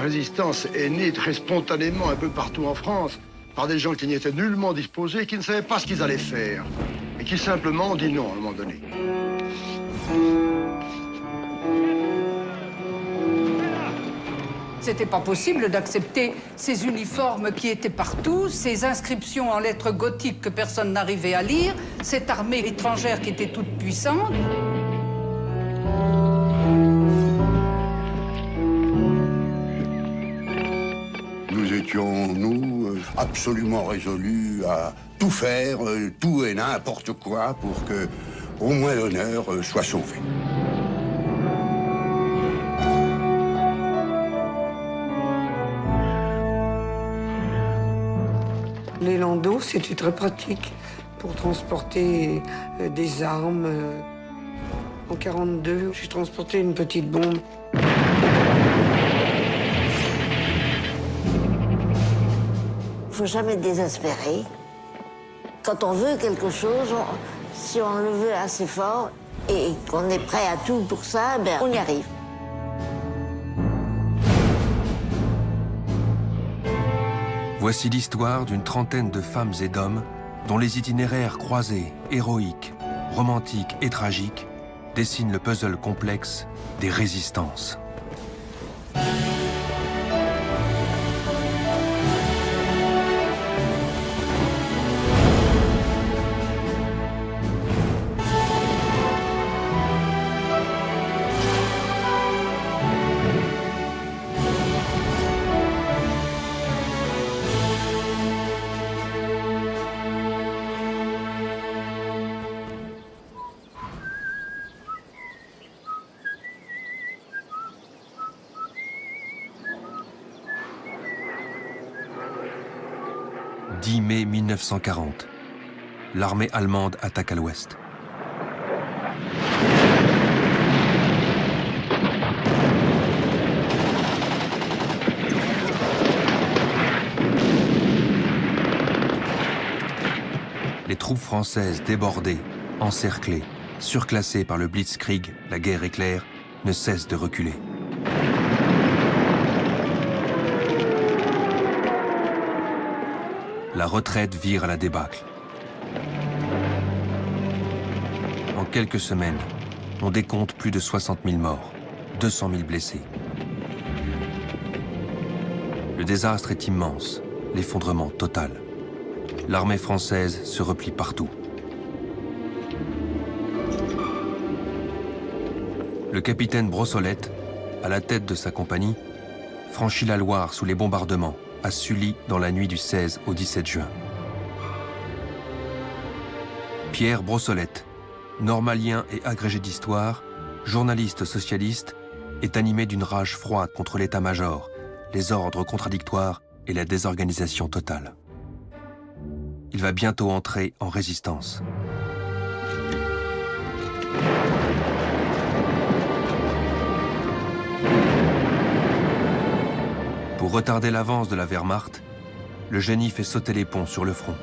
résistance est née très spontanément un peu partout en France, par des gens qui n'y étaient nullement disposés, qui ne savaient pas ce qu'ils allaient faire, et qui simplement ont dit non à un moment donné. C'était pas possible d'accepter ces uniformes qui étaient partout, ces inscriptions en lettres gothiques que personne n'arrivait à lire, cette armée étrangère qui était toute puissante. Nous étions, nous, absolument résolus à tout faire, tout et n'importe quoi, pour que, au moins, l'honneur soit sauvé. Les landaux, c'était très pratique pour transporter des armes. En 1942, j'ai transporté une petite bombe. Il ne faut jamais désespérer. Quand on veut quelque chose, si on le veut assez fort et qu'on est prêt à tout pour ça, ben, on y arrive. Voici l'histoire d'une trentaine de femmes et d'hommes dont les itinéraires croisés, héroïques, romantiques et tragiques dessinent le puzzle complexe des résistances. « 10 mai 1940. L'armée allemande attaque à l'ouest. Les troupes françaises débordées, encerclées, surclassées par le Blitzkrieg, la guerre éclair, ne cessent de reculer. La retraite vire à la débâcle. En quelques semaines, on décompte plus de 60 000 morts, 200 000 blessés. Le désastre est immense, l'effondrement total. L'armée française se replie partout. Le capitaine Brossolette, à la tête de sa compagnie, franchit la Loire sous les bombardements, à Sully dans la nuit du 16 au 17 juin. Pierre Brossolette, normalien et agrégé d'histoire, journaliste socialiste, est animé d'une rage froide contre l'état-major, les ordres contradictoires et la désorganisation totale. Il va bientôt entrer en résistance. Pour retarder l'avance de la Wehrmacht, le génie fait sauter les ponts sur le front.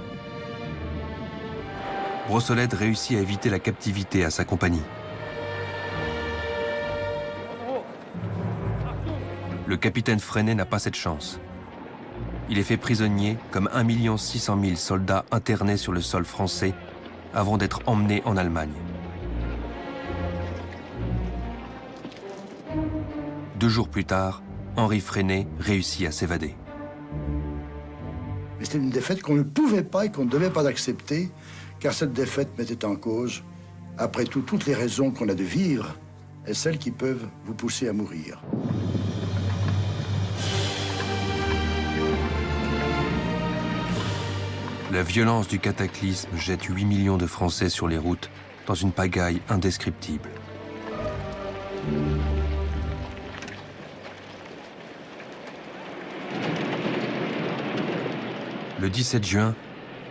Brossolette réussit à éviter la captivité à sa compagnie. Le capitaine Freinet n'a pas cette chance. Il est fait prisonnier comme 1 600 000 soldats internés sur le sol français avant d'être emmenés en Allemagne. 2 jours plus tard, Henri Freinet réussit à s'évader. Mais c'était une défaite qu'on ne pouvait pas et qu'on ne devait pas accepter, car cette défaite mettait en cause, après tout, toutes les raisons qu'on a de vivre et celles qui peuvent vous pousser à mourir. La violence du cataclysme jette 8 millions de Français sur les routes dans une pagaille indescriptible. Le 17 juin,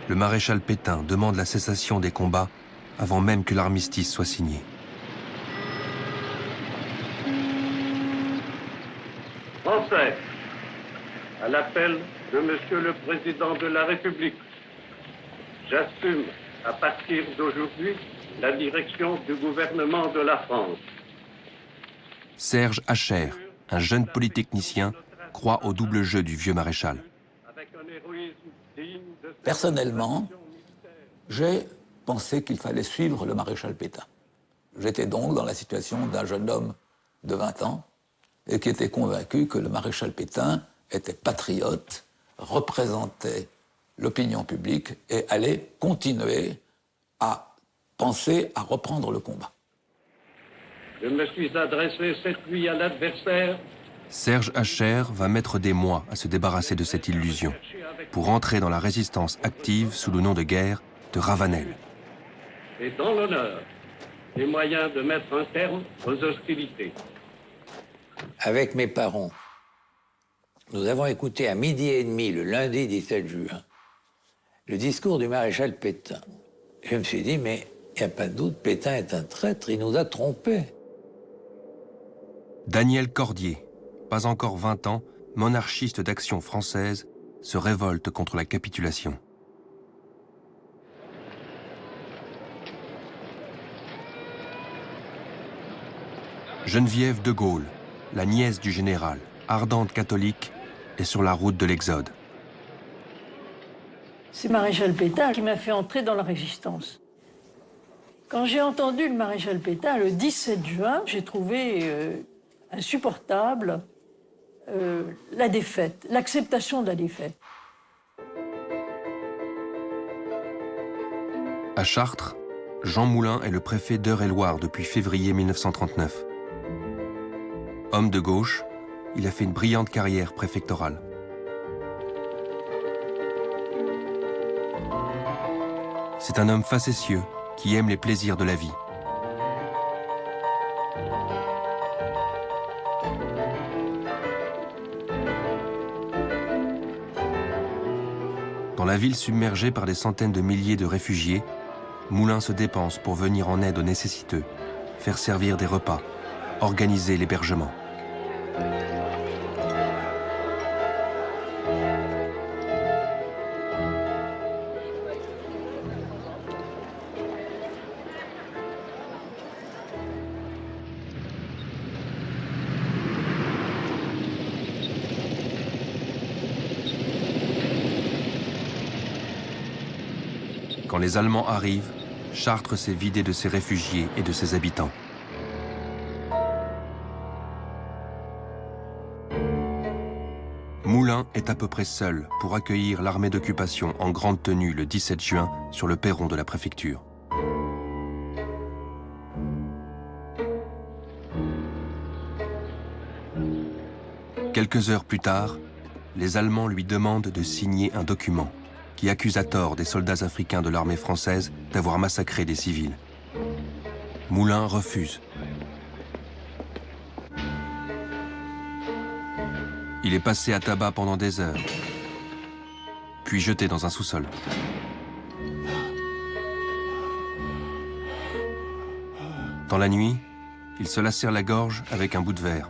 le maréchal Pétain demande la cessation des combats avant même que l'armistice soit signé. Français, à l'appel de Monsieur le Président de la République, j'assume à partir d'aujourd'hui la direction du gouvernement de la France. Serge Hacher, un jeune polytechnicien, croit au double jeu du vieux maréchal. Personnellement, j'ai pensé qu'il fallait suivre le maréchal Pétain. J'étais donc dans la situation d'un jeune homme de 20 ans et qui était convaincu que le maréchal Pétain était patriote, représentait l'opinion publique et allait continuer à penser à reprendre le combat. Je me suis adressé cette nuit à l'adversaire. Serge Hacher va mettre des mois à se débarrasser de cette illusion, pour entrer dans la résistance active sous le nom de guerre de Ravanel. Et dans l'honneur, les moyens de mettre un terme aux hostilités. Avec mes parents, nous avons écouté à 12h30, le lundi 17 juin, le discours du maréchal Pétain. Je me suis dit, mais il n'y a pas de doute, Pétain est un traître, il nous a trompés. Daniel Cordier, pas encore 20 ans, monarchiste d'Action française, se révolte contre la capitulation. Geneviève de Gaulle, la nièce du général, ardente catholique, est sur la route de l'Exode. C'est maréchal Pétain qui m'a fait entrer dans la résistance. Quand j'ai entendu le maréchal Pétain le 17 juin, j'ai trouvé insupportable la défaite, l'acceptation de la défaite. À Chartres, Jean Moulin est le préfet d'Eure-et-Loir depuis février 1939. Homme de gauche, il a fait une brillante carrière préfectorale. C'est un homme facétieux qui aime les plaisirs de la vie. Dans la ville submergée par des centaines de milliers de réfugiés, Moulin se dépense pour venir en aide aux nécessiteux, faire servir des repas, organiser l'hébergement. Quand les Allemands arrivent, Chartres s'est vidé de ses réfugiés et de ses habitants. Moulin est à peu près seul pour accueillir l'armée d'occupation en grande tenue le 17 juin sur le perron de la préfecture. Quelques heures plus tard, les Allemands lui demandent de signer un document qui accuse à tort des soldats africains de l'armée française d'avoir massacré des civils. Moulin refuse. Il est passé à tabac pendant des heures, puis jeté dans un sous-sol. Dans la nuit, il se lacère la gorge avec un bout de verre.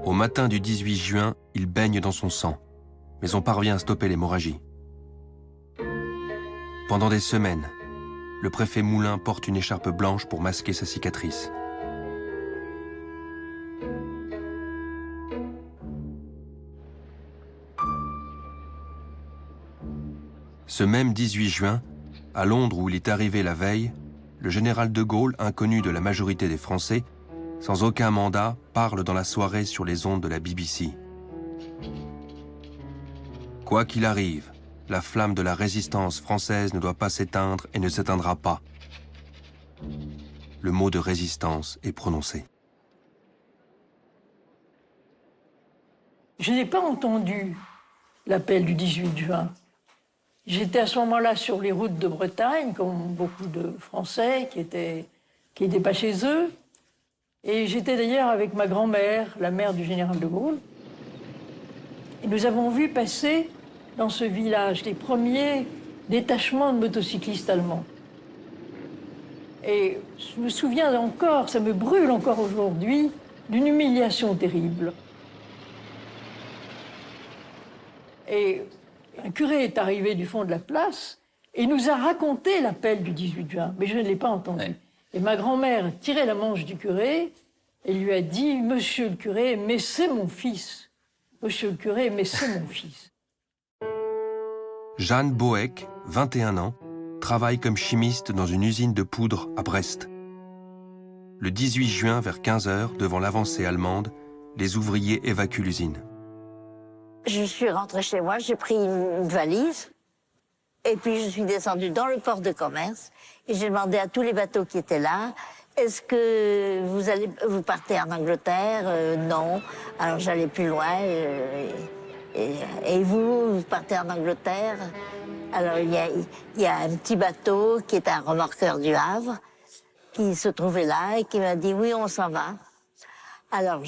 Au matin du 18 juin, il baigne dans son sang, mais on parvient à stopper l'hémorragie. Pendant des semaines, le préfet Moulin porte une écharpe blanche pour masquer sa cicatrice. Ce même 18 juin, à Londres où il est arrivé la veille, le général de Gaulle, inconnu de la majorité des Français, sans aucun mandat, parle dans la soirée sur les ondes de la BBC. Quoi qu'il arrive, la flamme de la résistance française ne doit pas s'éteindre et ne s'éteindra pas. Le mot de résistance est prononcé. Je n'ai pas entendu l'appel du 18 juin. J'étais à ce moment-là sur les routes de Bretagne, comme beaucoup de Français qui étaient pas chez eux. Et j'étais d'ailleurs avec ma grand-mère, la mère du général de Gaulle. Et nous avons vu passer dans ce village les premiers détachements de motocyclistes allemands. Et je me souviens encore, ça me brûle encore aujourd'hui, d'une humiliation terrible. Et un curé est arrivé du fond de la place et nous a raconté l'appel du 18 juin, mais je ne l'ai pas entendu. Ouais. Et ma grand-mère tirait la manche du curé et lui a dit « Monsieur le curé, mais c'est mon fils. Monsieur le curé, mais c'est mon fils. » Jeanne Boeck, 21 ans, travaille comme chimiste dans une usine de poudre à Brest. Le 18 juin, vers 15 h, devant l'avancée allemande, les ouvriers évacuent l'usine. Je suis rentrée chez moi, j'ai pris une valise, et puis je suis descendue dans le port de commerce, et j'ai demandé à tous les bateaux qui étaient là, est-ce que vous partez en Angleterre? Non. Alors j'allais plus loin, et vous partez en Angleterre? Alors il y a un petit bateau qui est un remorqueur du Havre, qui se trouvait là, et qui m'a dit, oui, on s'en va. Alors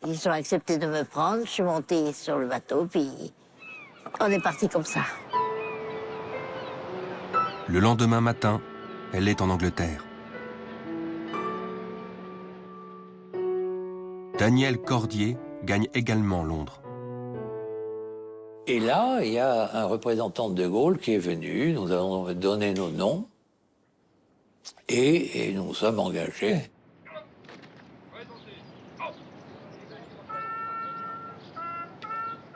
ils ont accepté de me prendre, je suis montée sur le bateau, puis on est parti comme ça. Le lendemain matin, elle est en Angleterre. Daniel Cordier gagne également Londres. Et là, il y a un représentant de Gaulle qui est venu, nous avons donné nos noms, et nous sommes engagés.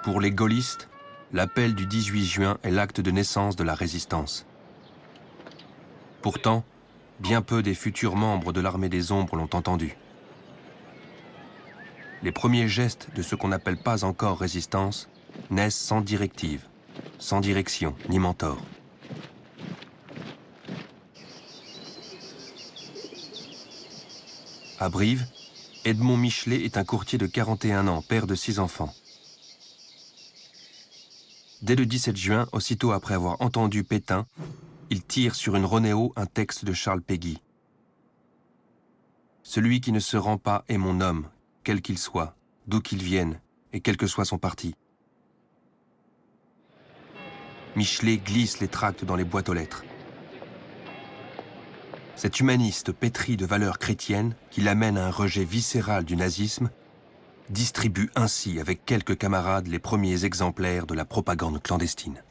Pour les gaullistes, l'appel du 18 juin est l'acte de naissance de la résistance. Pourtant, bien peu des futurs membres de l'armée des ombres l'ont entendu. Les premiers gestes de ce qu'on n'appelle pas encore résistance naissent sans directive, sans direction ni mentor. À Brive, Edmond Michelet est un courtier de 41 ans, père de 6 enfants. Dès le 17 juin, aussitôt après avoir entendu Pétain, il tire sur une Ronéo un texte de Charles Péguy. « Celui qui ne se rend pas est mon homme, quel qu'il soit, d'où qu'il vienne, et quel que soit son parti. » Michelet glisse les tracts dans les boîtes aux lettres. Cet humaniste pétri de valeurs chrétiennes, qui l'amène à un rejet viscéral du nazisme, distribue ainsi avec quelques camarades les premiers exemplaires de la propagande clandestine.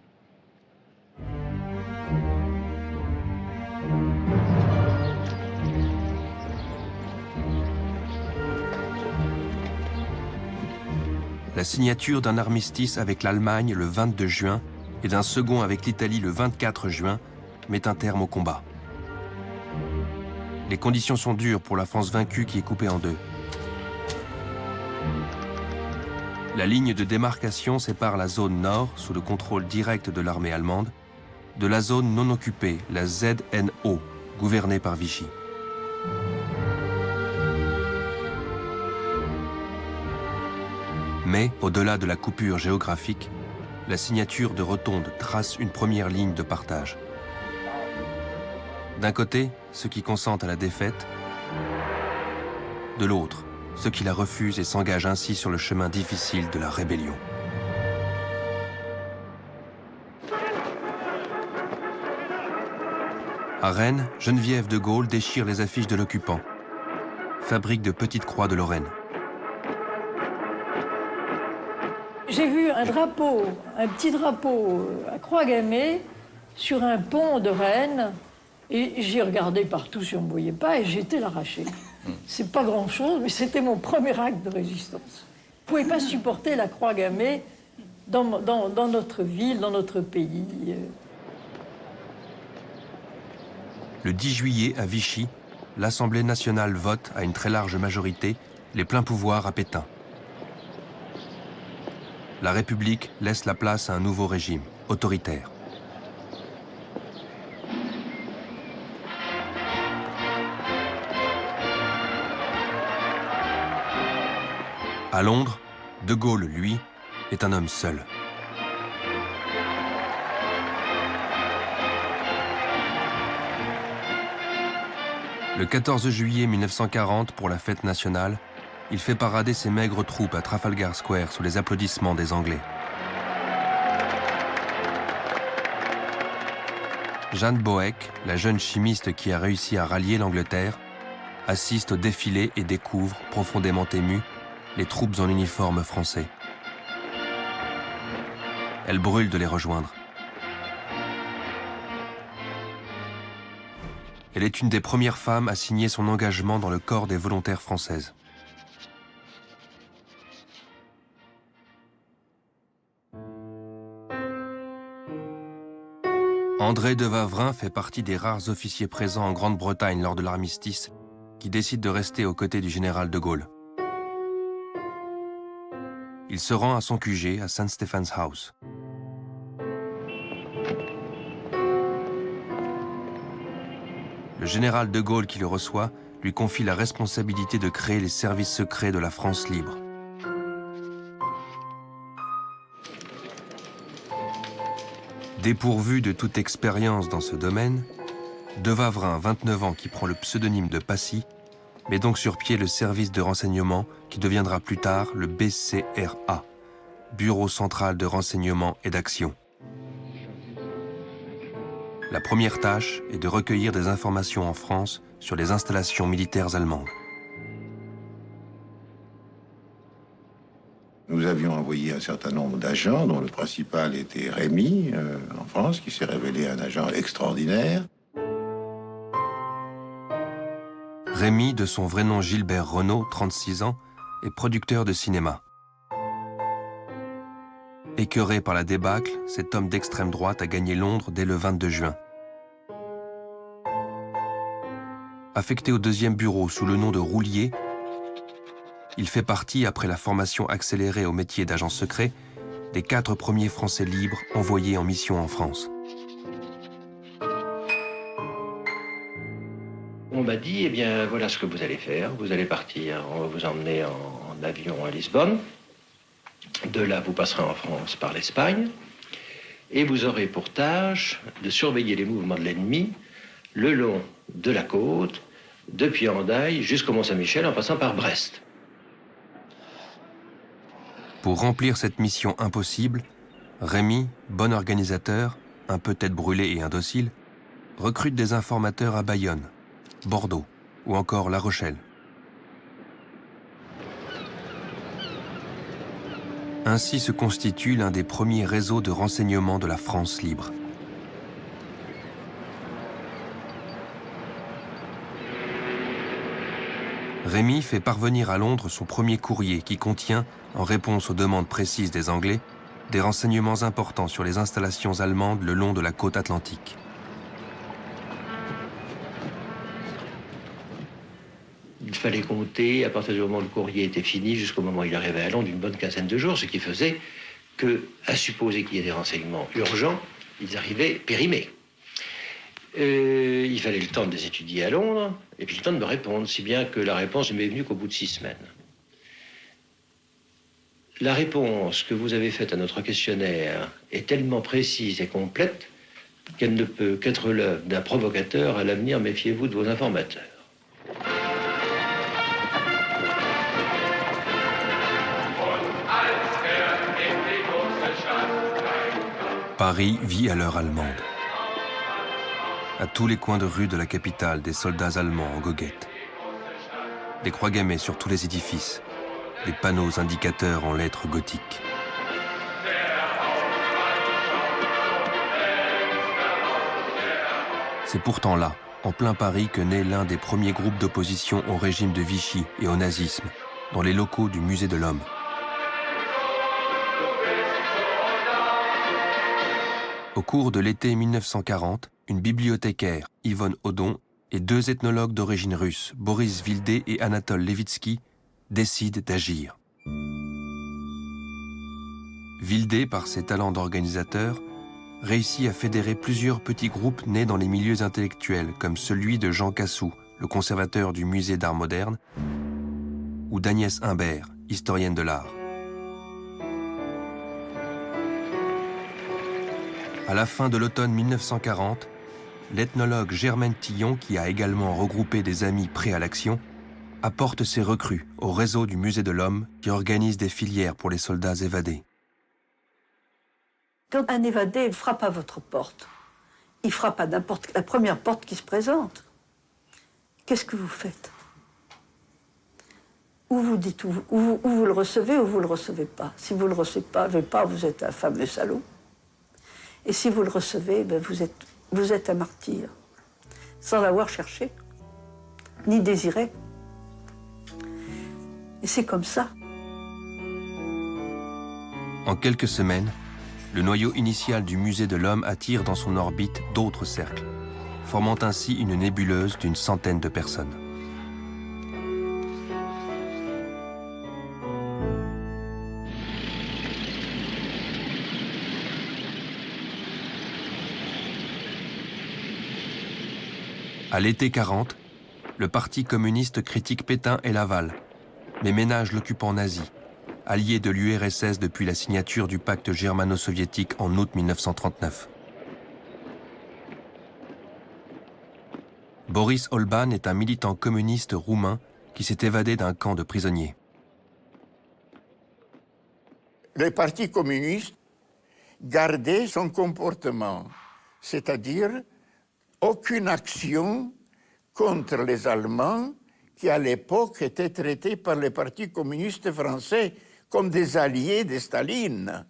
La signature d'un armistice avec l'Allemagne le 22 juin et d'un second avec l'Italie le 24 juin met un terme au combat. Les conditions sont dures pour la France vaincue qui est coupée en deux. La ligne de démarcation sépare la zone nord, sous le contrôle direct de l'armée allemande, de la zone non occupée, la ZNO, gouvernée par Vichy. Mais, au-delà de la coupure géographique, la signature de Rotonde trace une première ligne de partage. D'un côté, ceux qui consentent à la défaite, de l'autre, ceux qui la refusent et s'engagent ainsi sur le chemin difficile de la rébellion. À Rennes, Geneviève de Gaulle déchire les affiches de l'occupant. Fabrique de petites croix de Lorraine. J'ai vu un drapeau, un petit drapeau à croix gammée sur un pont de Rennes, et j'ai regardé partout si on ne me voyait pas, et j'ai été l'arracher. C'est pas grand-chose, mais c'était mon premier acte de résistance. Je ne pouvais pas supporter la croix gammée dans notre ville, dans notre pays. Le 10 juillet, à Vichy, l'Assemblée nationale vote à une très large majorité les pleins pouvoirs à Pétain. La République laisse la place à un nouveau régime, autoritaire. À Londres, De Gaulle, lui, est un homme seul. Le 14 juillet 1940, pour la fête nationale, il fait parader ses maigres troupes à Trafalgar Square sous les applaudissements des Anglais. Jeanne Boeck, la jeune chimiste qui a réussi à rallier l'Angleterre, assiste au défilé et découvre, profondément émue, les troupes en uniforme français. Elle brûle de les rejoindre. Elle est une des premières femmes à signer son engagement dans le corps des volontaires françaises. André de Wavrin fait partie des rares officiers présents en Grande-Bretagne lors de l'armistice qui décident de rester aux côtés du général de Gaulle. Il se rend à son QG à St. Stephen's House. Le général de Gaulle qui le reçoit lui confie la responsabilité de créer les services secrets de la France libre. Dépourvu de toute expérience dans ce domaine, de Wavrin, 29 ans, qui prend le pseudonyme de Passy, met donc sur pied le service de renseignement qui deviendra plus tard le BCRA, Bureau central de renseignement et d'action. La première tâche est de recueillir des informations en France sur les installations militaires allemandes. Nous avions envoyé un certain nombre d'agents, dont le principal était Rémy, en France, qui s'est révélé un agent extraordinaire. Rémy, de son vrai nom Gilbert Renaud, 36 ans, est producteur de cinéma. Écœuré par la débâcle, cet homme d'extrême droite a gagné Londres dès le 22 juin. Affecté au 2e bureau sous le nom de Roulier, il fait partie, après la formation accélérée au métier d'agent secret, des 4 premiers Français libres envoyés en mission en France. On m'a dit, eh bien, voilà ce que vous allez faire. Vous allez partir, on va vous emmener en avion à Lisbonne. De là, vous passerez en France par l'Espagne. Et vous aurez pour tâche de surveiller les mouvements de l'ennemi le long de la côte, depuis Hendaye jusqu'au Mont-Saint-Michel, en passant par Brest. Pour remplir cette mission impossible, Rémy, bon organisateur, un peu tête brûlée et indocile, recrute des informateurs à Bayonne, Bordeaux ou encore La Rochelle. Ainsi se constitue l'un des premiers réseaux de renseignement de la France libre. Rémy fait parvenir à Londres son premier courrier qui contient, en réponse aux demandes précises des Anglais, des renseignements importants sur les installations allemandes le long de la côte atlantique. Il fallait compter, à partir du moment où le courrier était fini, jusqu'au moment où il arrivait à Londres, une bonne quinzaine de jours, ce qui faisait que, à supposer qu'il y ait des renseignements urgents, ils arrivaient périmés. Il fallait le temps de les étudier à Londres, et puis le temps de me répondre, si bien que la réponse ne m'est venue qu'au bout de 6 semaines. La réponse que vous avez faite à notre questionnaire est tellement précise et complète qu'elle ne peut qu'être l'œuvre d'un provocateur. À l'avenir, méfiez-vous de vos informateurs. Paris vit à l'heure allemande. À tous les coins de rue de la capitale, des soldats allemands en goguette. Des croix gammées sur tous les édifices, des panneaux indicateurs en lettres gothiques. C'est pourtant là, en plein Paris, que naît l'un des premiers groupes d'opposition au régime de Vichy et au nazisme, dans les locaux du Musée de l'Homme. Au cours de l'été 1940, une bibliothécaire, Yvonne Odon, et 2 ethnologues d'origine russe, Boris Vildé et Anatole Levitsky, décident d'agir. Vildé, par ses talents d'organisateur, réussit à fédérer plusieurs petits groupes nés dans les milieux intellectuels, comme celui de Jean Cassou, le conservateur du musée d'art moderne, ou d'Agnès Imbert, historienne de l'art. À la fin de l'automne 1940, l'ethnologue Germaine Tillon, qui a également regroupé des amis prêts à l'action, apporte ses recrues au réseau du Musée de l'Homme qui organise des filières pour les soldats évadés. Quand un évadé frappe à votre porte, il frappe à la première porte qui se présente. Qu'est-ce que vous faites? Ou vous dites, ou vous le recevez ou vous le recevez pas. Si vous le recevez pas, vous êtes un fameux salaud. Et si vous le recevez, ben vous êtes un martyr. sans l'avoir cherché, ni désiré. Et c'est comme ça. En quelques semaines, le noyau initial du musée de l'homme attire dans son orbite d'autres cercles, formant ainsi une nébuleuse d'une centaine de personnes. À l'été 40, le Parti communiste critique Pétain et Laval, mais ménage l'occupant nazi, allié de l'URSS depuis la signature du pacte germano-soviétique en août 1939. Boris Olban est un militant communiste roumain qui s'est évadé d'un camp de prisonniers. Le Parti communiste gardait son comportement, c'est-à-dire aucune action contre les Allemands qui, à l'époque, étaient traités par le Parti communiste français comme des alliés de Staline.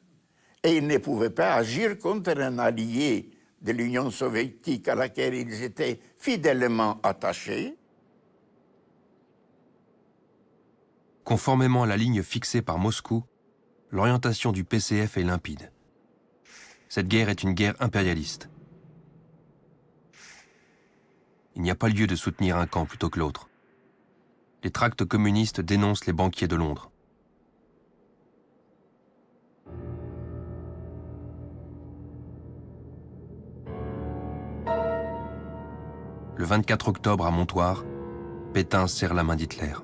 Et ils ne pouvaient pas agir contre un allié de l'Union soviétique à laquelle ils étaient fidèlement attachés. Conformément à la ligne fixée par Moscou, l'orientation du PCF est limpide. Cette guerre est une guerre impérialiste. Il n'y a pas lieu de soutenir un camp plutôt que l'autre. Les tracts communistes dénoncent les banquiers de Londres. Le 24 octobre à Montoire, Pétain serre la main d'Hitler.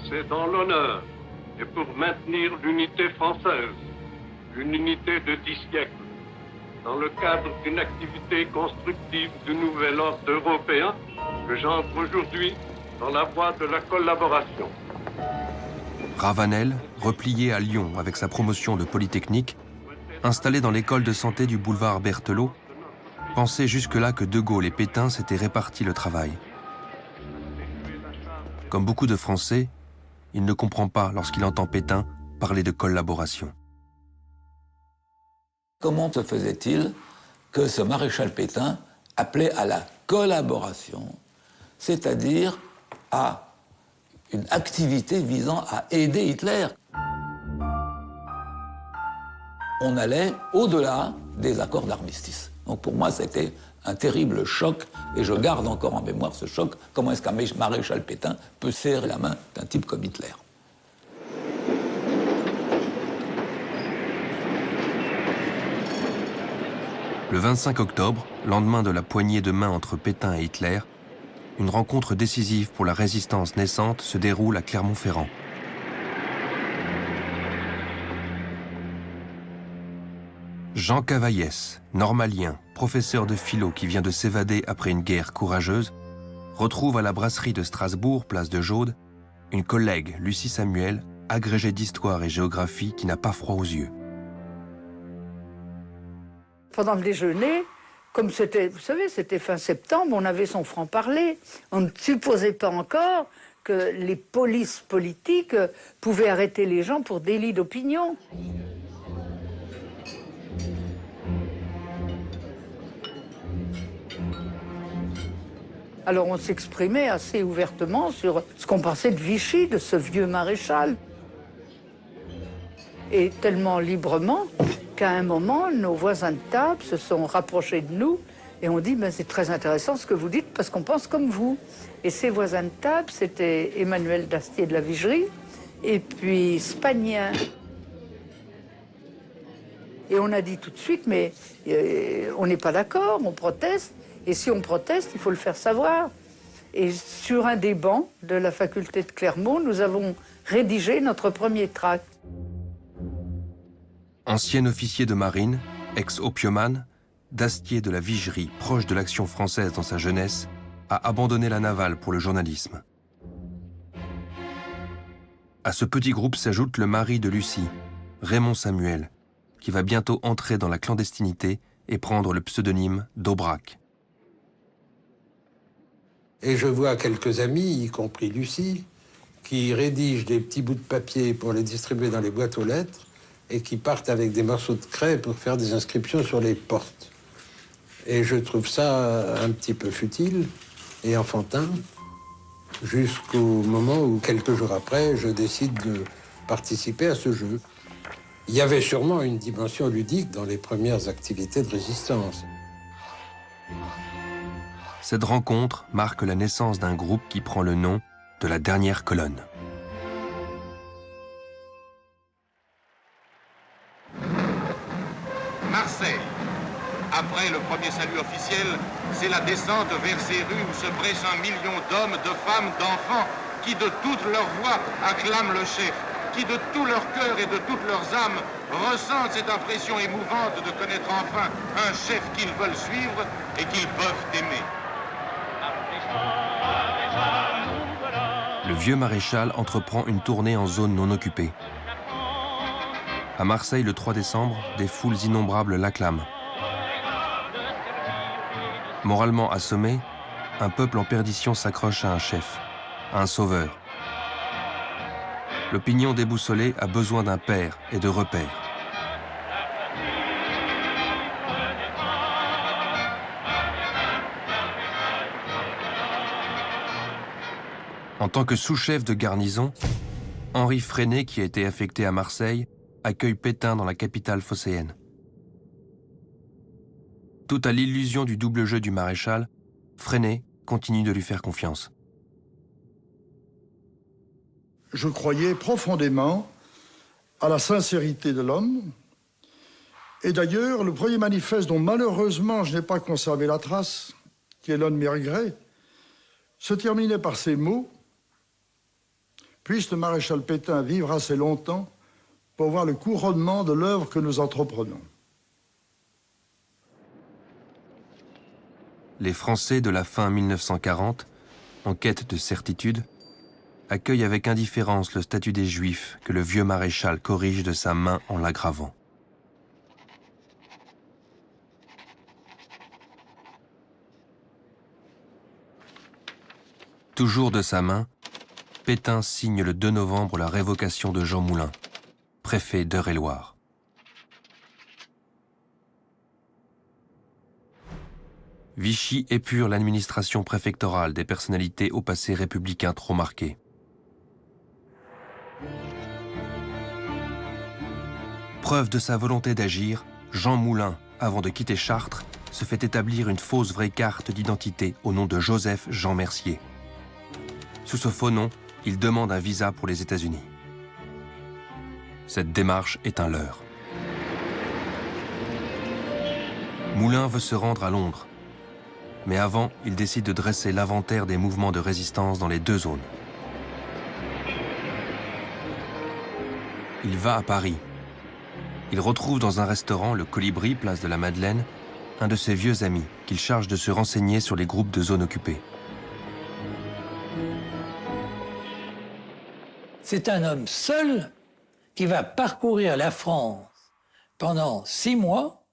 C'est dans l'honneur et pour maintenir l'unité française, une unité de 10 siècles, dans le cadre d'une activité constructive du nouvel ordre européen, que j'entre aujourd'hui dans la voie de la collaboration. Ravanel, replié à Lyon avec sa promotion de Polytechnique, installé dans l'école de santé du boulevard Berthelot, pensait jusque-là que De Gaulle et Pétain s'étaient réparti le travail. Comme beaucoup de Français, il ne comprend pas lorsqu'il entend Pétain parler de collaboration. Comment se faisait-il que ce maréchal Pétain appelait à la collaboration, c'est-à-dire à une activité visant à aider Hitler? On allait au-delà des accords d'armistice. Donc pour moi, c'était un terrible choc, et je garde encore en mémoire ce choc. Comment est-ce qu'un maréchal Pétain peut serrer la main d'un type comme Hitler? Le 25 octobre, lendemain de la poignée de main entre Pétain et Hitler, une rencontre décisive pour la résistance naissante se déroule à Clermont-Ferrand. Jean Cavaillès, normalien, professeur de philo qui vient de s'évader après une guerre courageuse, retrouve à la brasserie de Strasbourg, place de Jaude, une collègue, Lucie Samuel, agrégée d'histoire et géographie qui n'a pas froid aux yeux. Pendant le déjeuner, comme c'était, vous savez, c'était fin septembre, on avait son franc-parler. On ne supposait pas encore que les polices politiques pouvaient arrêter les gens pour délit d'opinion. Alors on s'exprimait assez ouvertement sur ce qu'on pensait de Vichy, de ce vieux maréchal. Et tellement librement qu'à un moment, nos voisins de table se sont rapprochés de nous et ont dit « c'est très intéressant ce que vous dites parce qu'on pense comme vous ». Et ces voisins de table, c'était Emmanuel Dastier de la Vigerie et puis Spagnien. Et on a dit tout de suite « mais on n'est pas d'accord, on proteste, et si on proteste, il faut le faire savoir ». Et sur un des bancs de la faculté de Clermont, nous avons rédigé notre premier tract. Ancien officier de marine, ex-opiumane, Dastier de la Vigerie, proche de l'Action française dans sa jeunesse, a abandonné la navale pour le journalisme. À ce petit groupe s'ajoute le mari de Lucie, Raymond Samuel, qui va bientôt entrer dans la clandestinité et prendre le pseudonyme d'Aubrac. Et je vois quelques amis, y compris Lucie, qui rédigent des petits bouts de papier pour les distribuer dans les boîtes aux lettres, et qui partent avec des morceaux de craie pour faire des inscriptions sur les portes. Et je trouve ça un petit peu futile et enfantin, jusqu'au moment où, quelques jours après, je décide de participer à ce jeu. Il y avait sûrement une dimension ludique dans les premières activités de résistance. Cette rencontre marque la naissance d'un groupe qui prend le nom de la dernière colonne. Marseille. Après le premier salut officiel, c'est la descente vers ces rues où se pressent 1 million d'hommes, de femmes, d'enfants qui de toute leur voix acclament le chef, qui de tout leur cœur et de toutes leurs âmes ressentent cette impression émouvante de connaître enfin un chef qu'ils veulent suivre et qu'ils peuvent aimer. Le vieux maréchal entreprend une tournée en zone non occupée. À Marseille, le 3 décembre, des foules innombrables l'acclament. Moralement assommé, un peuple en perdition s'accroche à un chef, à un sauveur. L'opinion déboussolée a besoin d'un père et de repères. En tant que sous-chef de garnison, Henri Freinet, qui a été affecté à Marseille, accueille Pétain dans la capitale phocéenne. Tout à l'illusion du double jeu du maréchal, Freinet continue de lui faire confiance. Je croyais profondément à la sincérité de l'homme. Et d'ailleurs, le premier manifeste dont malheureusement je n'ai pas conservé la trace, qui est l'un de mes regrets, se terminait par ces mots: « Puisse le maréchal Pétain vivre assez longtemps pour voir le couronnement de l'œuvre que nous entreprenons. » Les Français de la fin 1940, en quête de certitude, accueillent avec indifférence le statut des Juifs que le vieux maréchal corrige de sa main en l'aggravant. Toujours de sa main, Pétain signe le 2 novembre la révocation de Jean Moulin, préfet d'Eure-et-Loir. Vichy épure l'administration préfectorale des personnalités au passé républicain trop marqué. Preuve de sa volonté d'agir, Jean Moulin, avant de quitter Chartres, se fait établir une fausse vraie carte d'identité au nom de Joseph Jean Mercier. Sous ce faux nom, il demande un visa pour les États-Unis. Cette démarche est un leurre. Moulin veut se rendre à Londres. Mais avant, il décide de dresser l'inventaire des mouvements de résistance dans les deux zones. Il va à Paris. Il retrouve dans un restaurant, le Colibri, place de la Madeleine, un de ses vieux amis qu'il charge de se renseigner sur les groupes de zones occupées. C'est un homme seul qui va parcourir la France pendant 6 mois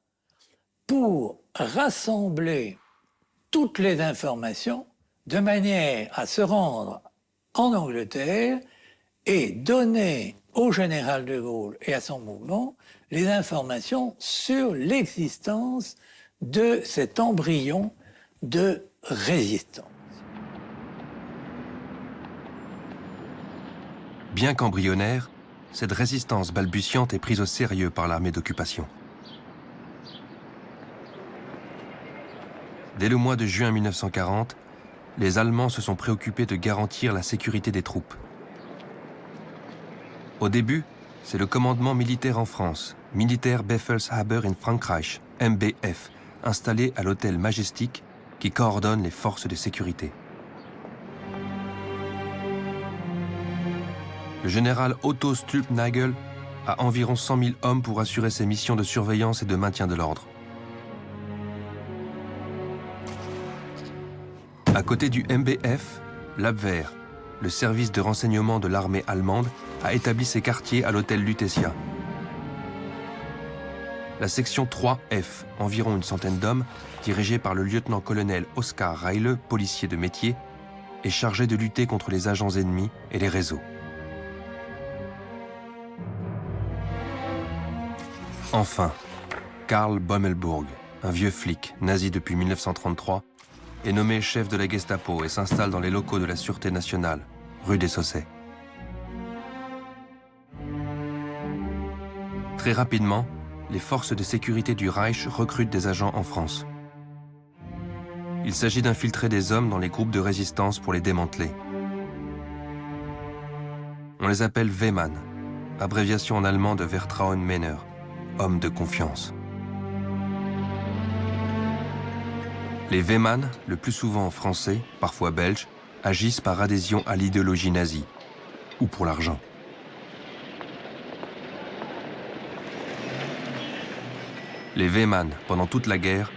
pour rassembler toutes les informations de manière à se rendre en Angleterre et donner au général de Gaulle et à son mouvement les informations sur l'existence de cet embryon de résistance. Bien qu'embryonnaire, cette résistance balbutiante est prise au sérieux par l'armée d'occupation. Dès le mois de juin 1940, les Allemands se sont préoccupés de garantir la sécurité des troupes. Au début, c'est le commandement militaire en France, Militaire Befehlshaber in Frankreich, MBF, installé à l'hôtel Majestic, qui coordonne les forces de sécurité. Le général Otto Stülpnagel a environ 100 000 hommes pour assurer ses missions de surveillance et de maintien de l'ordre. À côté du MBF, l'Abwehr, le service de renseignement de l'armée allemande, a établi ses quartiers à l'hôtel Lutetia. La section 3F, environ une centaine d'hommes, dirigée par le lieutenant-colonel Oskar Reile, policier de métier, est chargée de lutter contre les agents ennemis et les réseaux. Enfin, Karl Bommelburg, un vieux flic, nazi depuis 1933, est nommé chef de la Gestapo et s'installe dans les locaux de la Sûreté nationale, rue des Saussets. Très rapidement, les forces de sécurité du Reich recrutent des agents en France. Il s'agit d'infiltrer des hommes dans les groupes de résistance pour les démanteler. On les appelle Wehmann, abréviation en allemand de Vertrauensmänner, homme de confiance. Les Wehmann, le plus souvent français, parfois belges, agissent par adhésion à l'idéologie nazie, ou pour l'argent. Les Wehmann, pendant toute la guerre,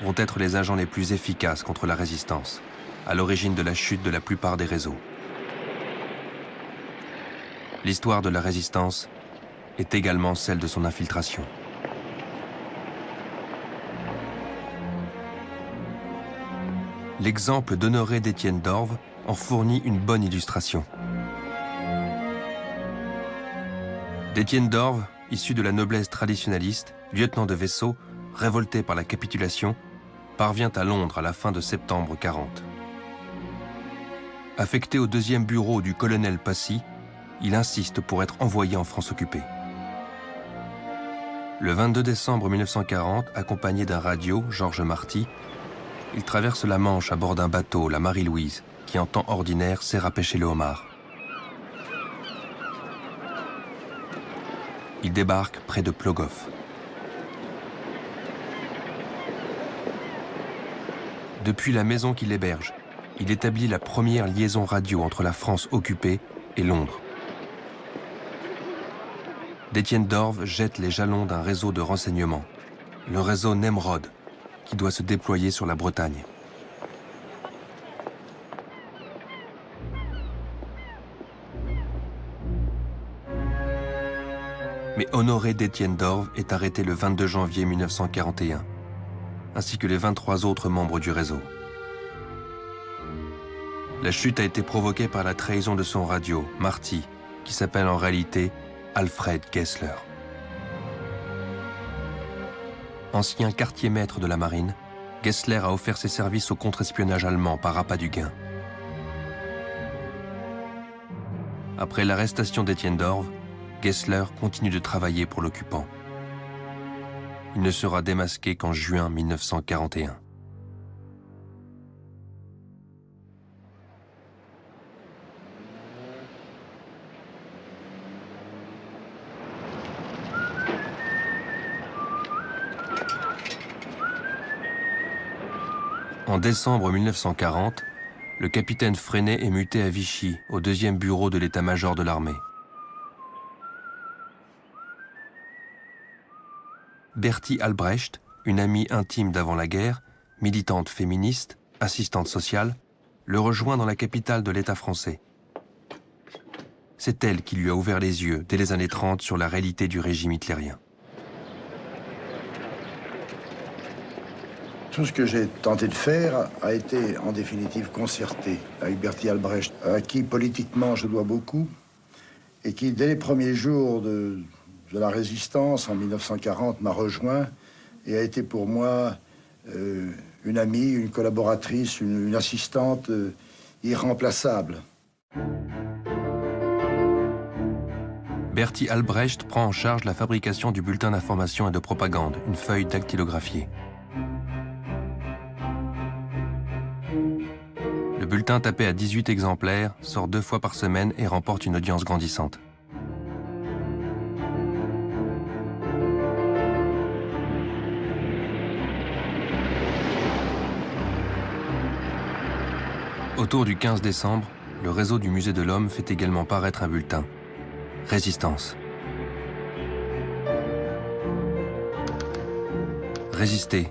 vont être les agents les plus efficaces contre la résistance, à l'origine de la chute de la plupart des réseaux. L'histoire de la résistance est également celle de son infiltration. L'exemple d'Honoré d'Étienne d'Orves en fournit une bonne illustration. d'Étienne d'Orves, issu de la noblesse traditionnaliste, lieutenant de vaisseau, révolté par la capitulation, parvient à Londres à la fin de septembre 40. Affecté au 2e bureau du colonel Passy, il insiste pour être envoyé en France occupée. Le 22 décembre 1940, accompagné d'un radio, Georges Marty, il traverse la Manche à bord d'un bateau, la Marie-Louise, qui en temps ordinaire sert à pêcher le homard. Il débarque près de Plogoff. Depuis la maison qu'il héberge, il établit la première liaison radio entre la France occupée et Londres. d'Étienne d'Orves jette les jalons d'un réseau de renseignement, le réseau Nemrod, qui doit se déployer sur la Bretagne. Mais Honoré d'Étienne d'Orves est arrêté le 22 janvier 1941, ainsi que les 23 autres membres du réseau. La chute a été provoquée par la trahison de son radio, Marty, qui s'appelle en réalité Alfred Gessler. Ancien quartier-maître de la marine, Gessler a offert ses services au contre-espionnage allemand par appât du gain. Après l'arrestation d'Étienne d'Orves, Gessler continue de travailler pour l'occupant. Il ne sera démasqué qu'en juin 1941. En décembre 1940, le capitaine Freinet est muté à Vichy, au 2e bureau de l'état-major de l'armée. Bertie Albrecht, une amie intime d'avant la guerre, militante féministe, assistante sociale, le rejoint dans la capitale de l'État français. C'est elle qui lui a ouvert les yeux dès les années 30 sur la réalité du régime hitlérien. Tout ce que j'ai tenté de faire a été en définitive concerté avec Bertie Albrecht, à qui politiquement je dois beaucoup, et qui dès les premiers jours de la résistance en 1940 m'a rejoint et a été pour moi une amie, une collaboratrice, une assistante irremplaçable. Bertie Albrecht prend en charge la fabrication du bulletin d'information et de propagande, une feuille dactylographiée. Le bulletin tapé à 18 exemplaires sort 2 fois par semaine et remporte une audience grandissante. Autour du 15 décembre, le réseau du Musée de l'Homme fait également paraître un bulletin. Résistance. Résistez.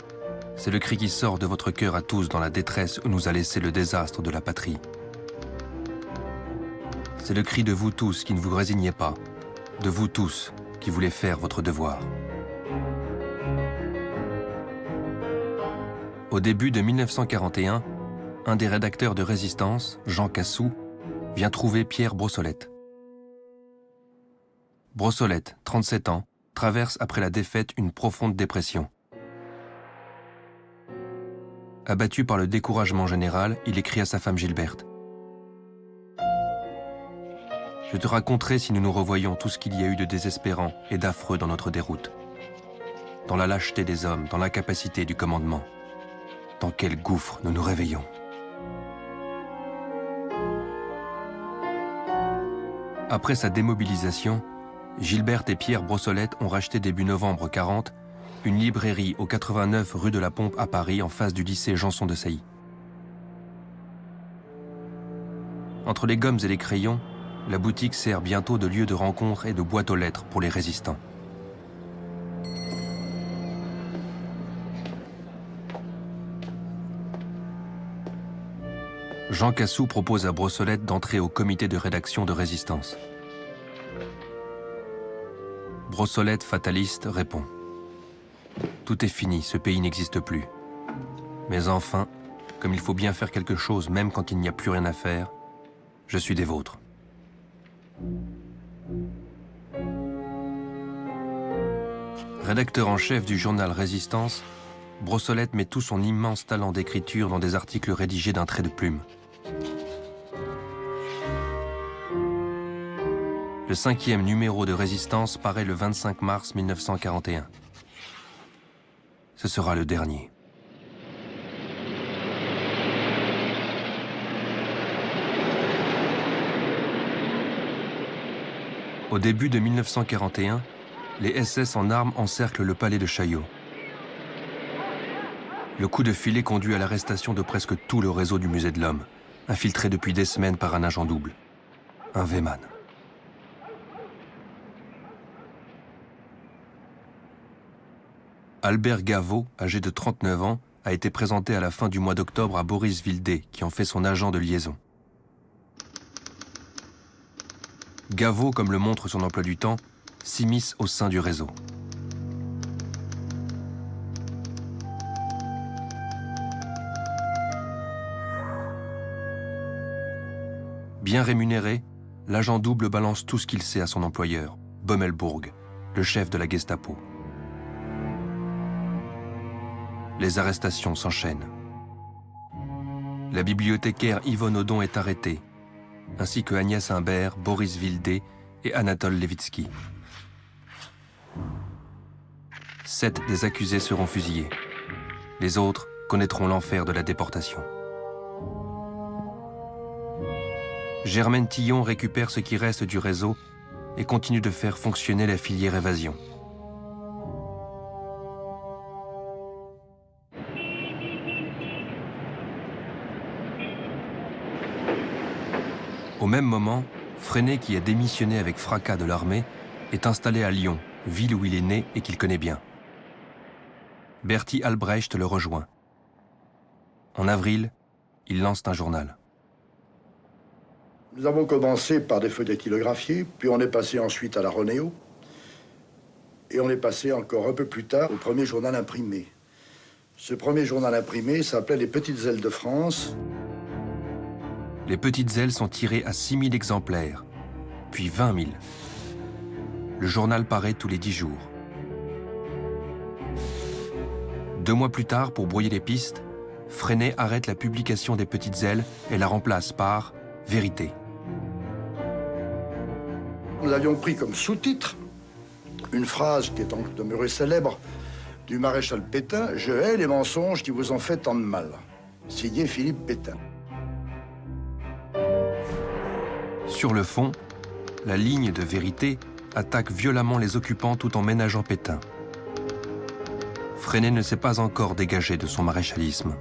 C'est le cri qui sort de votre cœur à tous dans la détresse où nous a laissé le désastre de la patrie. C'est le cri de vous tous qui ne vous résignez pas, de vous tous qui voulez faire votre devoir. Au début de 1941, un des rédacteurs de Résistance, Jean Cassou, vient trouver Pierre Brossolette. Brossolette, 37 ans, traverse après la défaite une profonde dépression. Abattu par le découragement général, il écrit à sa femme Gilberte. « Je te raconterai si nous nous revoyons tout ce qu'il y a eu de désespérant et d'affreux dans notre déroute. Dans la lâcheté des hommes, dans l'incapacité du commandement. Dans quel gouffre nous nous réveillons. » Après sa démobilisation, Gilberte et Pierre Brossolette ont racheté début novembre 40 une librairie au 89 rue de la Pompe à Paris en face du lycée Janson de Sailly. Entre les gommes et les crayons, la boutique sert bientôt de lieu de rencontre et de boîte aux lettres pour les résistants. Jean Cassou propose à Brossolette d'entrer au comité de rédaction de Résistance. Brossolette, fataliste, répond « Tout est fini, ce pays n'existe plus. Mais enfin, comme il faut bien faire quelque chose même quand il n'y a plus rien à faire, je suis des vôtres. » Rédacteur en chef du journal Résistance, Brossolette met tout son immense talent d'écriture dans des articles rédigés d'un trait de plume. Le 5e numéro de Résistance paraît le 25 mars 1941. Ce sera le dernier. Au début de 1941, les SS en armes encerclent le palais de Chaillot. Le coup de filet conduit à l'arrestation de presque tout le réseau du Musée de l'Homme, infiltré depuis des semaines par un agent double, un Weymann. Albert Gaveau, âgé de 39 ans, a été présenté à la fin du mois d'octobre à Boris Vildé, qui en fait son agent de liaison. Gaveau, comme le montre son emploi du temps, s'immisce au sein du réseau. Bien rémunéré, l'agent double balance tout ce qu'il sait à son employeur, Bommelbourg, le chef de la Gestapo. Les arrestations s'enchaînent. La bibliothécaire Yvonne Audon est arrêtée, ainsi que Agnès Imbert, Boris Vildé et Anatole Levitsky. 7 des accusés seront fusillés. Les autres connaîtront l'enfer de la déportation. Germaine Tillon récupère ce qui reste du réseau et continue de faire fonctionner la filière évasion. Au même moment, Freinet, qui a démissionné avec fracas de l'armée, est installé à Lyon, ville où il est né et qu'il connaît bien. Bertie Albrecht le rejoint. En avril, il lance un journal. Nous avons commencé par des feux dactylographiés, puis on est passé ensuite à la Ronéo, et on est passé encore un peu plus tard au premier journal imprimé. Ce premier journal imprimé s'appelait Les Petites Ailes de France. Les Petites Ailes sont tirées à 6 000 exemplaires, puis 20 000. Le journal paraît tous les 10 jours. 2 mois plus tard, pour brouiller les pistes, Freinet arrête la publication des Petites Ailes et la remplace par Vérité. Nous avions pris comme sous-titre une phrase qui est donc demeurée célèbre du maréchal Pétain « Je hais les mensonges qui vous ont fait tant de mal », signé Philippe Pétain. Sur le fond, la ligne de Vérité attaque violemment les occupants tout en ménageant Pétain. Freinet ne s'est pas encore dégagé de son maréchalisme.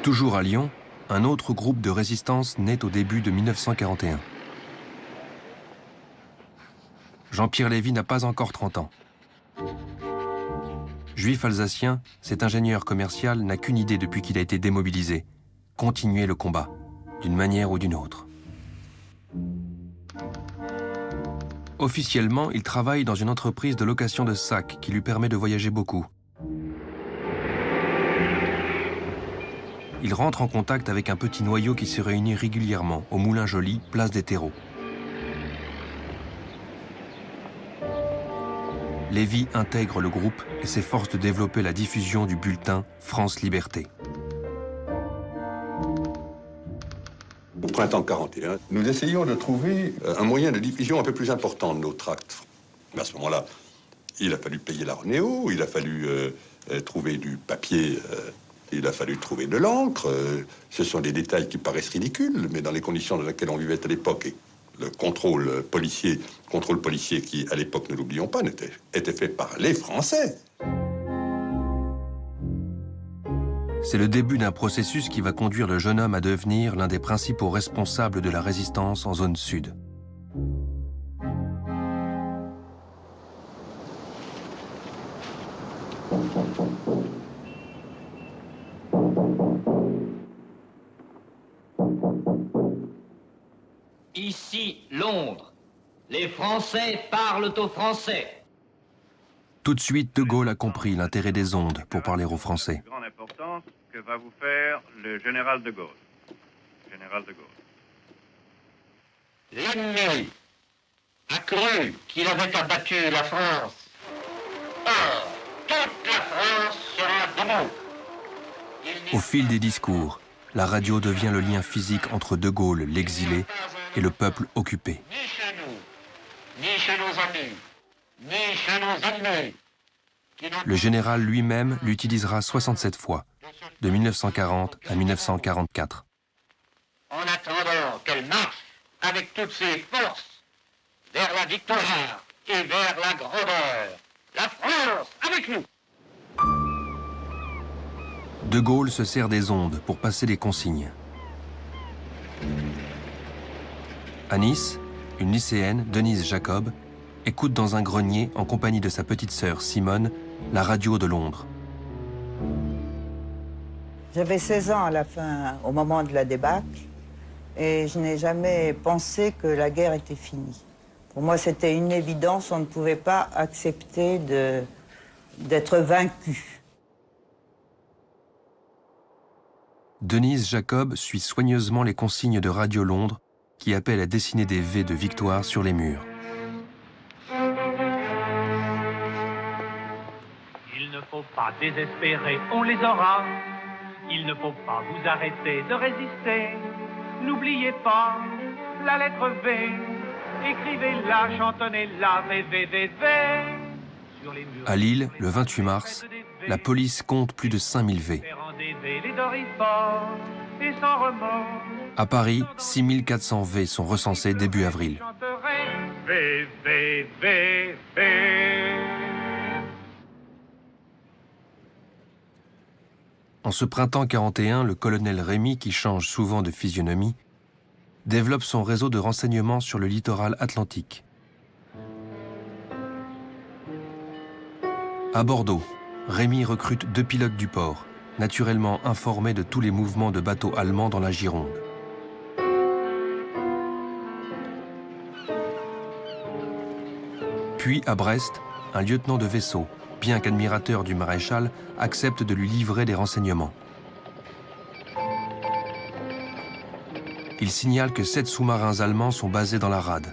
Toujours à Lyon, un autre groupe de résistance naît au début de 1941. Jean-Pierre Lévy n'a pas encore 30 ans. Juif alsacien, cet ingénieur commercial n'a qu'une idée depuis qu'il a été démobilisé: continuer le combat, d'une manière ou d'une autre. Officiellement, il travaille dans une entreprise de location de sacs qui lui permet de voyager beaucoup. il rentre en contact avec un petit noyau qui se réunit régulièrement au Moulin Joly, place des Terreaux. Lévy intègre le groupe et s'efforce de développer la diffusion du bulletin France Liberté. Au printemps 41, nous essayons de trouver un moyen de diffusion un peu plus important de nos tracts. Mais à ce moment-là, il a fallu payer la Renéo, il a fallu trouver du papier, il a fallu trouver de l'encre. Ce sont des détails qui paraissent ridicules, mais dans les conditions dans lesquelles on vivait à l'époque, et le contrôle policier qui, à l'époque, ne l'oublions pas, était fait par les Français. C'est le début d'un processus qui va conduire le jeune homme à devenir l'un des principaux responsables de la résistance en zone sud. Ici, Londres. Les Français parlent aux Français. Tout de suite, De Gaulle a compris l'intérêt des ondes pour parler aux Français. Grande importance que va vous faire le général de Gaulle. Général de Gaulle. L'ennemi a cru qu'il avait abattu la France. Or, toute la France sera debout. Au fil des discours, la radio devient le lien physique entre De Gaulle, l'exilé, et le peuple occupé. Ni chez nous, ni chez nos amis, ni chez nos ennemis. Le général lui-même l'utilisera 67 fois, de 1940 à 1944. En attendant qu'elle marche avec toutes ses forces vers la victoire et vers la grandeur. La France avec nous. De Gaulle se sert des ondes pour passer les consignes. À Nice, une lycéenne, Denise Jacob, écoute dans un grenier, en compagnie de sa petite sœur Simone, la radio de Londres. J'avais 16 ans à la fin, au moment de la débâcle, et je n'ai jamais pensé que la guerre était finie. Pour moi, c'était une évidence, on ne pouvait pas accepter d'être vaincu. Denise Jacob suit soigneusement les consignes de Radio Londres qui appellent à dessiner des V de victoire sur les murs. Il ne faut pas désespérer, on les aura. Il ne faut pas vous arrêter de résister. N'oubliez pas la lettre V. Écrivez-la, chantonnez-la, V, V, V, V. Sur les murs. À Lille, le 28 mars, la police compte plus de 5000 V. Et sans remords. À Paris, 6400 V sont recensés début avril. V, V, V, V. En ce printemps 41, le colonel Rémy, qui change souvent de physionomie, développe son réseau de renseignements sur le littoral atlantique. À Bordeaux, Rémy recrute 2 pilotes du port, naturellement informés de tous les mouvements de bateaux allemands dans la Gironde. Puis, à Brest, un lieutenant de vaisseau, bien qu'admirateur du maréchal, accepte de lui livrer des renseignements. Il signale que 7 sous-marins allemands sont basés dans la rade.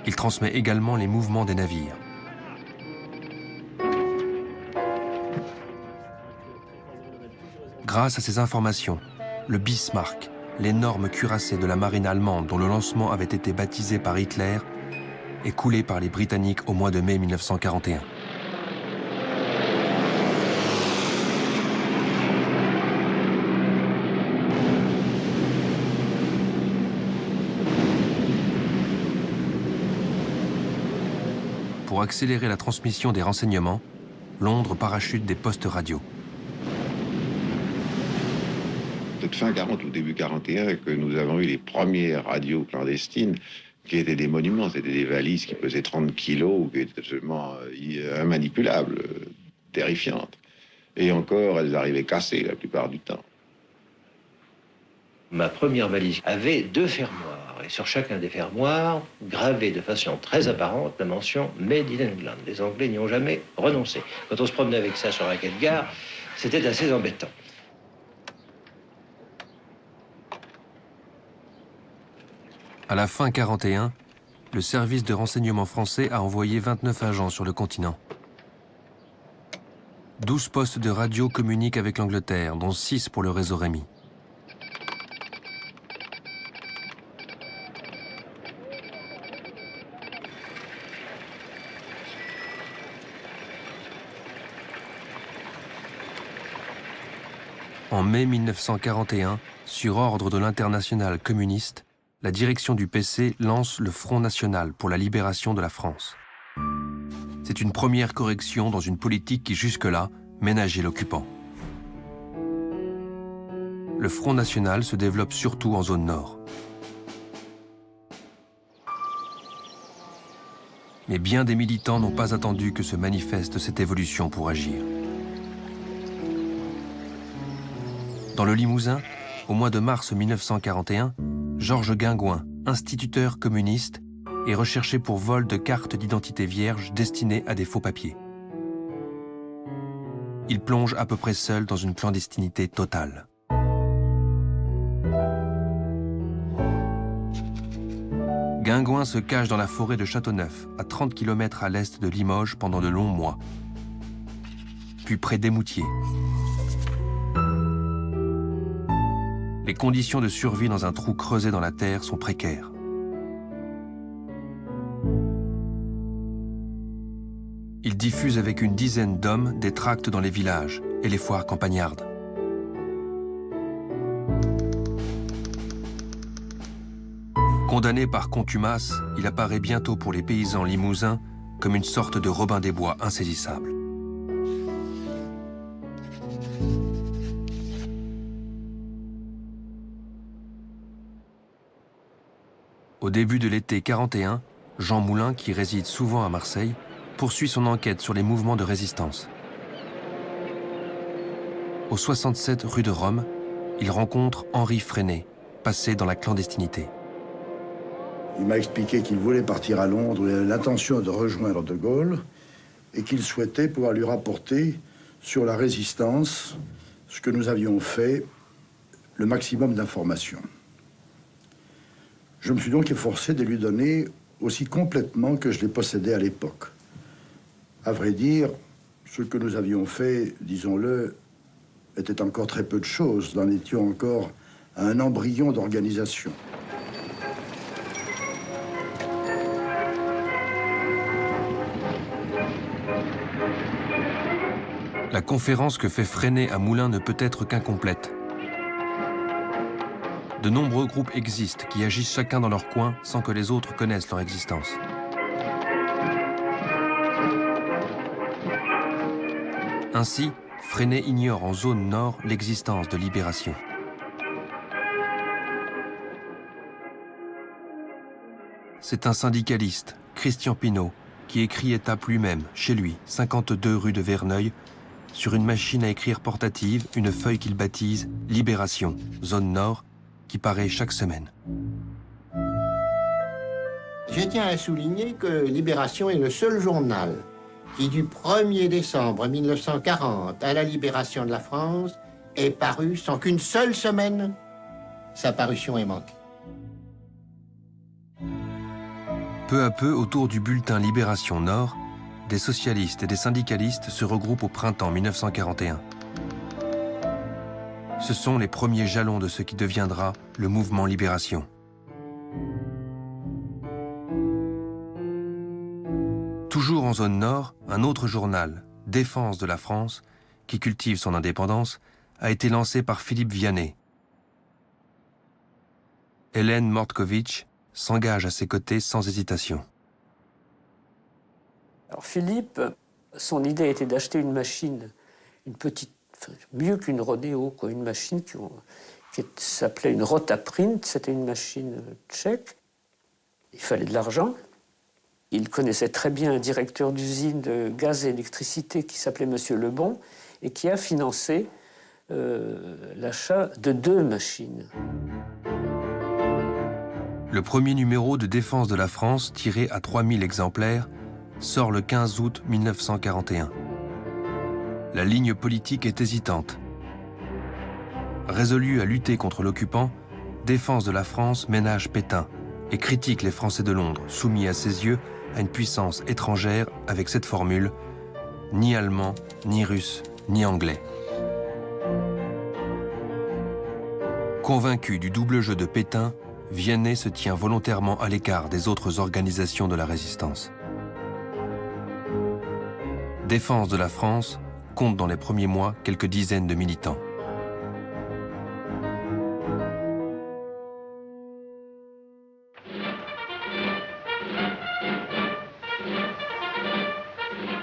Il transmet également les mouvements des navires. Grâce à ces informations, le Bismarck, l'énorme cuirassé de la marine allemande dont le lancement avait été baptisé par Hitler, est coulé par les Britanniques au mois de mai 1941. Pour accélérer la transmission des renseignements, Londres parachute des postes radio. Toute fin 40 ou début 41 que nous avons eu les premières radios clandestines qui étaient des monuments, c'était des valises qui pesaient 30 kilos, qui étaient absolument immanipulables, terrifiantes. Et encore, elles arrivaient cassées la plupart du temps. Ma première valise avait 2 fermoirs, et sur chacun des fermoirs, gravé de façon très apparente la mention « Made in England ». Les Anglais n'y ont jamais renoncé. Quand on se promenait avec ça sur un quai de gare, c'était assez embêtant. À la fin 41, le service de renseignement français a envoyé 29 agents sur le continent. 12 postes de radio communiquent avec l'Angleterre, dont 6 pour le réseau Rémy. En mai 1941, sur ordre de l'Internationale communiste, la direction du PC lance le Front national pour la libération de la France. C'est une première correction dans une politique qui jusque-là ménageait l'occupant. Le Front national se développe surtout en zone nord. Mais bien des militants n'ont pas attendu que se manifeste cette évolution pour agir. Dans le Limousin, au mois de mars 1941, Georges Guingouin, instituteur communiste, est recherché pour vol de cartes d'identité vierges destinées à des faux papiers. Il plonge à peu près seul dans une clandestinité totale. Guingouin se cache dans la forêt de Châteauneuf, à 30 km à l'est de Limoges pendant de longs mois. Puis près d'Émoutier. Les conditions de survie dans un trou creusé dans la terre sont précaires. Il diffuse avec une dizaine d'hommes des tracts dans les villages et les foires campagnardes. Condamné par contumace, il apparaît bientôt pour les paysans limousins comme une sorte de Robin des Bois insaisissable. Au début de l'été 41, Jean Moulin, qui réside souvent à Marseille, poursuit son enquête sur les mouvements de résistance. Au 67 rue de Rome, il rencontre Henri Freinet, passé dans la clandestinité. Il m'a expliqué qu'il voulait partir à Londres, il avait l'intention de rejoindre De Gaulle et qu'il souhaitait pouvoir lui rapporter sur la résistance ce que nous avions fait, le maximum d'informations. Je me suis donc efforcé de lui donner aussi complètement que je les possédais à l'époque. À vrai dire, ce que nous avions fait, disons-le, était encore très peu de choses. Nous en étions encore à un embryon d'organisation. La conférence que fait Freinet à Moulin ne peut être qu'incomplète. De nombreux groupes existent qui agissent chacun dans leur coin sans que les autres connaissent leur existence. Ainsi, Freinet ignore en zone nord l'existence de Libération. C'est un syndicaliste, Christian Pinault, qui écrit et tape lui-même, chez lui, 52 rue de Verneuil, sur une machine à écrire portative, une feuille qu'il baptise « Libération, zone nord », qui paraît chaque semaine. Je tiens à souligner que Libération est le seul journal qui, du 1er décembre 1940 à la libération de la France, est paru sans qu'une seule semaine sa parution ait manqué. Peu à peu, autour du bulletin Libération Nord, des socialistes et des syndicalistes se regroupent au printemps 1941. Ce sont les premiers jalons de ce qui deviendra le mouvement Libération. Toujours en zone nord, un autre journal, Défense de la France, qui cultive son indépendance, a été lancé par Philippe Vianney. Hélène Mordkovitch s'engage à ses côtés sans hésitation. Alors Philippe, son idée était d'acheter une machine, une petite, mieux qu'une Rodeo, quoi, une machine qui s'appelait une Rotaprint, c'était une machine tchèque. Il fallait de l'argent. Il connaissait très bien un directeur d'usine de gaz et électricité qui s'appelait Monsieur Lebon et qui a financé l'achat de 2 machines. Le premier numéro de Défense de la France, tiré à 3000 exemplaires, sort le 15 août 1941. La ligne politique est hésitante. Résolu à lutter contre l'occupant, Défense de la France ménage Pétain, et critique les Français de Londres, soumis à ses yeux à une puissance étrangère avec cette formule « ni allemand, ni russe, ni anglais ». Convaincu du double jeu de Pétain, Vianney se tient volontairement à l'écart des autres organisations de la résistance. Défense de la France compte dans les premiers mois quelques dizaines de militants.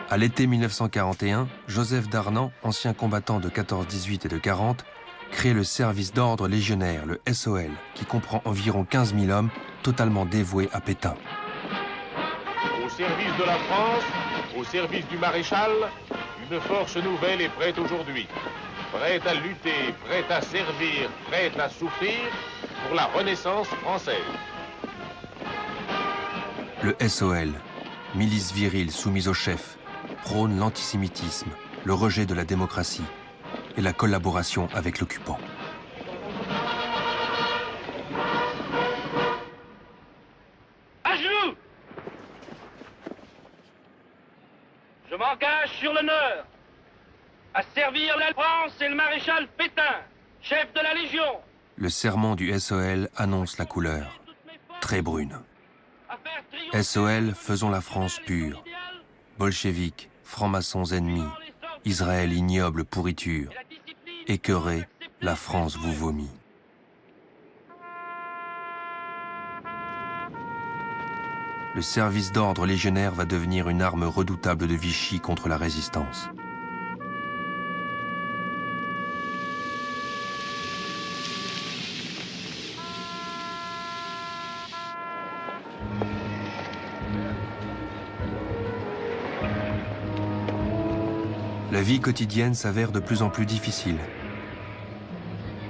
À l'été 1941, Joseph Darnan, ancien combattant de 14-18 et de 40, crée le service d'ordre légionnaire, le SOL, qui comprend environ 15 000 hommes totalement dévoués à Pétain. Au service de la France, au service du maréchal, une force nouvelle est prête aujourd'hui. Prête à lutter, prête à servir, prête à souffrir pour la Renaissance française. Le SOL, milice virile soumise au chef, prône l'antisémitisme, le rejet de la démocratie et la collaboration avec l'occupant. À genoux! Je m'engage sur l'honneur à servir la France et le maréchal Pétain, chef de la Légion. Le serment du SOL annonce la couleur, très brune. SOL, faisons la France pure. Bolcheviques, francs-maçons ennemis, Israël ignoble pourriture. Écœuré, la France vous vomit. Le service d'ordre légionnaire va devenir une arme redoutable de Vichy contre la résistance. La vie quotidienne s'avère de plus en plus difficile.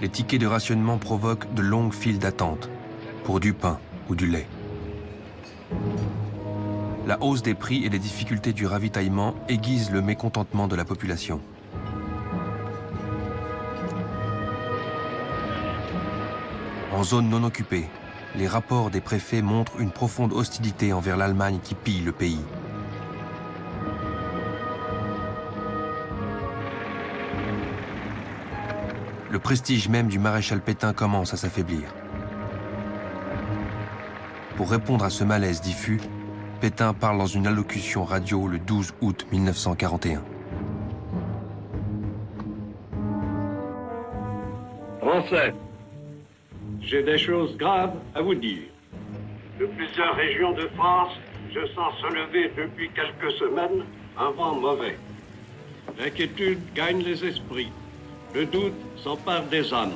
Les tickets de rationnement provoquent de longues files d'attente pour du pain ou du lait. La hausse des prix et les difficultés du ravitaillement aiguisent le mécontentement de la population. En zone non occupée, les rapports des préfets montrent une profonde hostilité envers l'Allemagne qui pille le pays. Le prestige même du maréchal Pétain commence à s'affaiblir. Pour répondre à ce malaise diffus, Pétain parle dans une allocution radio le 12 août 1941. Français, j'ai des choses graves à vous dire. De plusieurs régions de France, je sens se lever depuis quelques semaines un vent mauvais. L'inquiétude gagne les esprits. Le doute s'empare des âmes.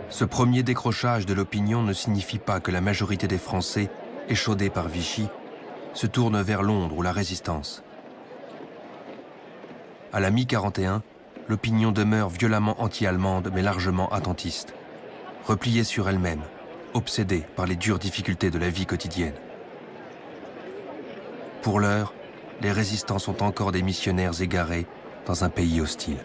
Ce premier décrochage de l'opinion ne signifie pas que la majorité des Français, échaudés par Vichy, se tournent vers Londres ou la résistance. À la mi-41, l'opinion demeure violemment anti-allemande mais largement attentiste, repliée sur elle-même, obsédée par les dures difficultés de la vie quotidienne. Pour l'heure, les résistants sont encore des missionnaires égarés dans un pays hostile.